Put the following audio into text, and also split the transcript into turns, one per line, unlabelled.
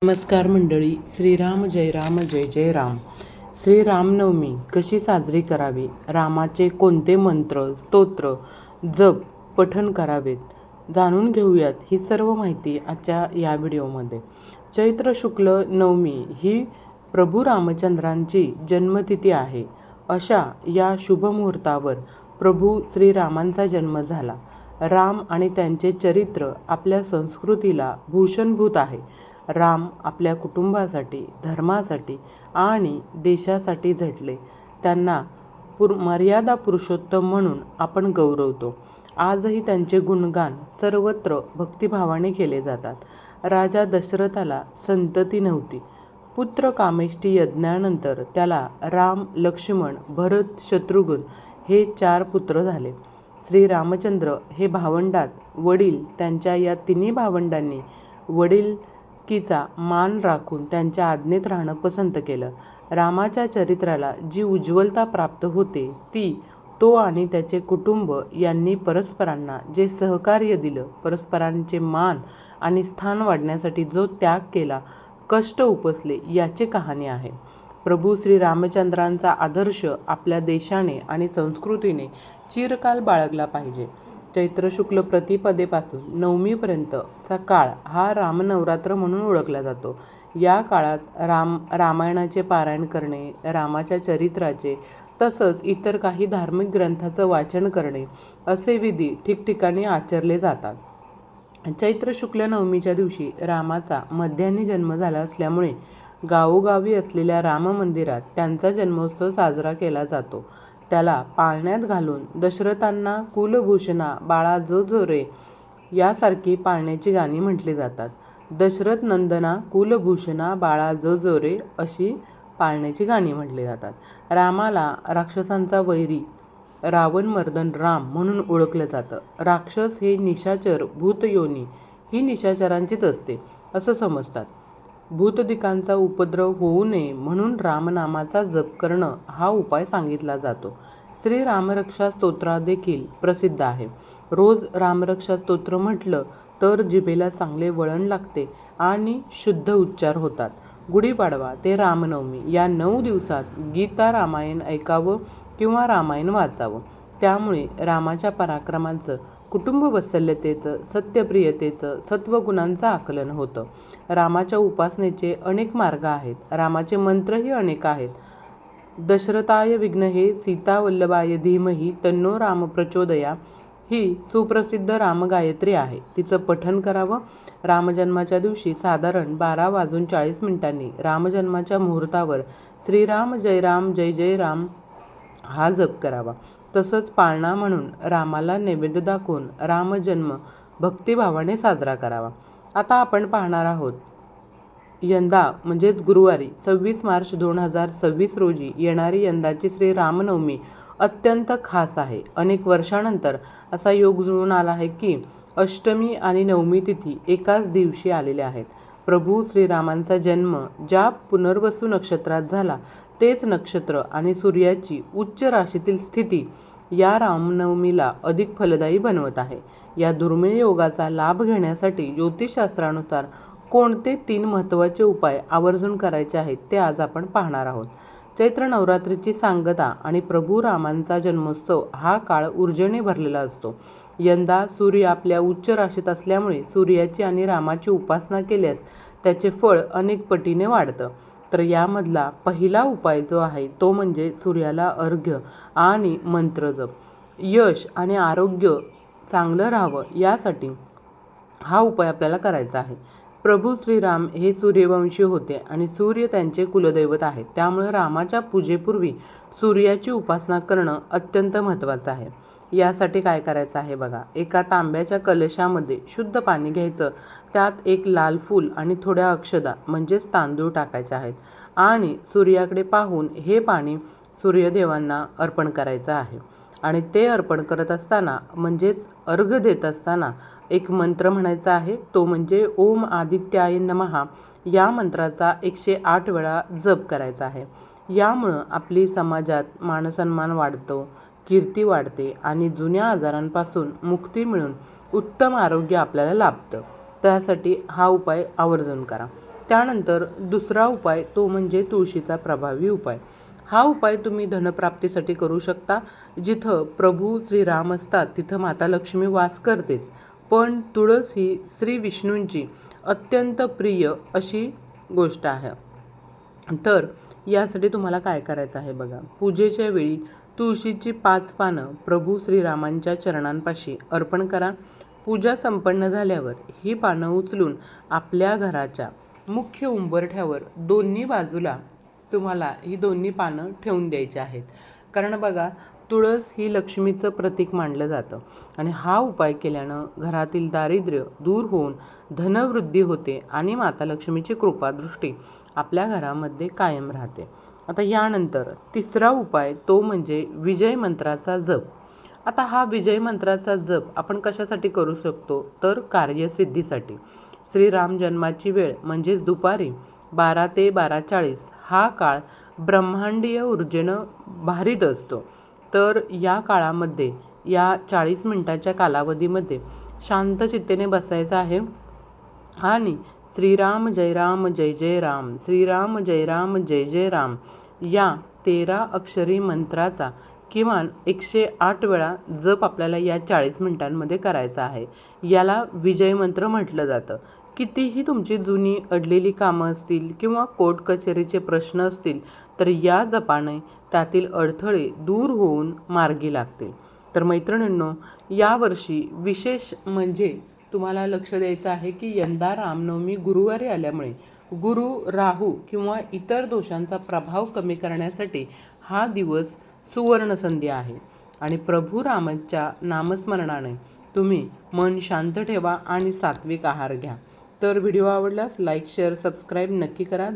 नमस्कार मंडळी. श्रीराम जय राम जय जय राम. श्रीरामनवमी कशी साजरी करावी, रामाचे कोणते मंत्र, स्तोत्र, जप, पठण करावेत, जाणून घेऊयात ही सर्व माहिती आजच्या या व्हिडिओमध्ये. चैत्र शुक्ल नवमी ही प्रभू रामचंद्रांची जन्मतिथी आहे. अशा या शुभमुहूर्तावर प्रभू श्रीरामांचा जन्म झाला. राम आणि त्यांचे चरित्र आपल्या संस्कृतीला भूषणभूत आहे. राम आपल्या कुटुंबासाठी, धर्मासाठी आणि देशासाठी झटले. त्यांना मर्यादा पुरुषोत्तम म्हणून आपण गौरवतो. आजही त्यांचे गुणगान सर्वत्र भक्तिभावाने केले जातात. राजा दशरथाला संतती नव्हती. पुत्र कामेष्टी यज्ञानंतर त्याला राम, लक्ष्मण, भरत, शत्रुघ्न हे 4 पुत्र झाले. श्री रामचंद्र हे भावंडात वडील त्यांच्या या तिन्ही भावंडांनी वडिलकीचा मान राखून त्यांच्या आज्ञेत राहणं पसंत केलं. रामाच्या चरित्राला जी उज्ज्वलता प्राप्त होते ती तो आणि त्याचे कुटुंब यांनी परस्परांना जे सहकार्य दिलं, परस्परांचे मान आणि स्थान वाढण्यासाठी जो त्याग केला, कष्ट उपसले, याची कहाणी आहे. प्रभू श्री रामचंद्रांचा आदर्श आपल्या देशाने आणि संस्कृतीने चिरकाल बाळगला पाहिजे. चैत्र शुक्ल प्रतिपदेपासून नवमीपर्यंतचा काळ हा रामनवरात्र म्हणून ओळखला जातो. या काळात रामायणाचे पारायण करणे, रामाच्या चरित्राचे तसंच इतर काही धार्मिक ग्रंथाचं वाचन करणे असे विधी ठिकठिकाणी आचरले जातात. चैत्र शुक्ल नवमीच्या दिवशी रामाचा मध्यान्ही जन्म झाला असल्यामुळे गावोगावी असलेल्या राम मंदिरात त्यांचा जन्मोत्सव साजरा केला जातो. त्याला पाळण्यात घालून दशरथांना कुलभूषणा बाळा जो जो रे यासारखी पाळण्याची गाणी म्हटली जातात. दशरथ नंदना कुलभूषणा बाळा जो जो रे अशी पाळण्याची गाणी म्हटली जातात. रामाला राक्षसांचा वैरी रावणमर्दन राम म्हणून ओळखलं जातं. राक्षस हे निशाचर भूतयोनी ही निशाचरांचीच असते असं समजतात. भूतदिकांचा उपद्रव होऊ नये म्हणून रामनामाचा जप करणं हा उपाय सांगितला जातो. श्री रामरक्षा स्तोत्र देखील प्रसिद्ध आहे. रोज रामरक्षा स्तोत्र म्हटलं तर जिभेला चांगले वळण लागते आणि शुद्ध उच्चार होतात. गुढीपाडवा ते रामनवमी या 9 दिवसात गीता रामायण ऐकावं किंवा रामायण वाचावं. त्यामुळे रामाच्या पराक्रमांचं, कुटुंब वात्सल्यतेचं, सत्यप्रियतेचं, सत्वगुणांचं आकलन होतं. रामाच्या उपासनेचे अनेक मार्ग आहेत. रामाचे मंत्रही अनेक आहेत. दशरथाय विघ्नहे सीतावल्लभाय धीमहि तन्नो राम प्रचोदया ही सुप्रसिद्ध रामगायत्री आहे. तिचं पठण करावं. रामजन्माच्या दिवशी साधारण 12:40 रामजन्माच्या मुहूर्तावर श्रीराम जय राम जय जय राम हा जप करावा. तसंच पाळणा म्हणून रामाला नैवेद्य दाखवून रामजन्म भक्तिभावाने साजरा करावा. आता आपण पाहणार आहोत यंदा म्हणजेच गुरुवारी 26 मार्च 2026 रोजी येणारी यंदाची श्री रामनवमी अत्यंत खास आहे. अनेक वर्षानंतर असा योग जुळून आला आहे की अष्टमी आणि नवमी तिथी एकाच दिवशी आलेल्या आहेत. प्रभू श्रीरामांचा जन्म ज्या पुनर्वसू नक्षत्रात झाला तेच नक्षत्र आणि सूर्याची उच्च राशीतील स्थिती या रामनवमीला अधिक फलदायी बनवत आहे. या दुर्मिळ योगाचा लाभ घेण्यासाठी ज्योतिषशास्त्रानुसार कोणते 3 महत्त्वाचे उपाय आवर्जून करायचे आहेत ते आज आपण पाहणार आहोत. चैत्र नवरात्रीची सांगता आणि प्रभू रामांचा जन्मोत्सव हा काळ ऊर्जेने भरलेला असतो. यंदा सूर्य आपल्या उच्च राशीत असल्यामुळे सूर्याची आणि रामाची उपासना केल्यास त्याचे फळ अनेक पटीने वाढतं. तर यामधला पहिला उपाय जो आहे तो म्हणजे सूर्याला अर्घ्य आणि मंत्रजप. यश आणि आरोग्य चांगलं राहावं यासाठी हा उपाय आपल्याला करायचा आहे. प्रभू श्रीराम हे सूर्यवंशी होते आणि सूर्य त्यांचे कुलदैवत आहेत. त्यामुळे रामाच्या पूजेपूर्वी सूर्याची उपासना करणं अत्यंत महत्त्वाचं आहे. यासाठी काय करायचं आहे बघा. एका तांब्याच्या कलशामध्ये शुद्ध पाणी घ्यायचं. त्यात एक लाल फूल आणि थोड्या अक्षदा म्हणजेच तांदूळ टाकायचे आहेत आणि सूर्याकडे पाहून हे पाणी सूर्यदेवांना अर्पण करायचं आहे. आणि ते अर्पण करत असताना म्हणजेच अर्घ्य देत असताना एक मंत्र म्हणायचा आहे. तो म्हणजे ओम आदित्याय नमः या मंत्राचा 108 वेळा जप करायचा आहे. यामुळं आपली समाजात मानसन्मान वाढतो, कीर्ती वाढते आणि जुन्या आजारांपासून मुक्ती मिळून उत्तम आरोग्य आपल्याला लाभतं. त्यासाठी हा उपाय आवर्जून करा. त्यानंतर दुसरा उपाय तो म्हणजे तुळशीचा प्रभावी उपाय. हा उपाय तुम्ही धनप्राप्तीसाठी करू शकता. जिथं प्रभू श्रीराम असतात तिथं माता लक्ष्मी वास करतेच, पण तुळस ही श्री विष्णूंची अत्यंत प्रिय अशी गोष्ट आहे. तर यासाठी तुम्हाला काय करायचं आहे बघा. पूजेच्या वेळी तुळशीची 5 पानं प्रभू श्रीरामांच्या चरणांपाशी अर्पण करा. पूजा संपन्न झाल्यावर ही पानं उचलून आपल्या घराच्या मुख्य उंबरठ्यावर दोन्ही बाजूला तुम्हाला ही दोन्ही पानं ठेवून द्यायची आहेत. कारण बघा, तुळस ही लक्ष्मीचं प्रतीक मानलं जातं आणि हा उपाय केल्यानं घरातील दारिद्र्य दूर होऊन धनवृद्धी होते आणि माता लक्ष्मीची कृपादृष्टी आपल्या घरामध्ये कायम राहते. आता यानंतर तिसरा उपाय तो म्हणजे विजय मंत्राचा जप. आता हा विजय मंत्राचा जप आपण कशासाठी करू शकतो, तर कार्यसिद्धीसाठी. श्रीराम जन्माची वेळ म्हणजेच दुपारी 12 ते 12:40 हा काळ ब्रह्मांडीय ऊर्जेनं भारित असतो. तर या काळामध्ये या 40 मिनिटाच्या कालावधीमध्ये शांत चित्तेने बसायचं आहे आणि श्रीराम जय राम जय जय राम, श्रीराम जय राम जय जय राम या 13 अक्षरी मंत्राचा किमान 108 वेळा जप आपल्याला या 40 मिनिटांमध्ये करायचा आहे. याला विजय मंत्र म्हटलं जातं. कितीही तुमची जुनी अडलेली कामं असतील किंवा कोर्ट कचेरीचे प्रश्न असतील तर या जपाने त्यातील अडथळे दूर होऊन मार्गी लागतील. तर मैत्रिणींनो, यावर्षी विशेष म्हणजे तुम्हाला लक्ष द्यायचं आहे की यंदा रामनवमी गुरुवारी आल्यामुळे गुरु, राहू किंवा इतर दोषांचा प्रभाव कमी करण्यासाठी हा दिवस सुवर्णसंधी आहे आणि प्रभू रामाच्या नामस्मरणाने तुम्ही मन शांत ठेवा आणि सात्विक आहार घ्या. तर व्हिडिओ आवडल्यास लाईक, शेअर, सबस्क्राईब नक्की करा.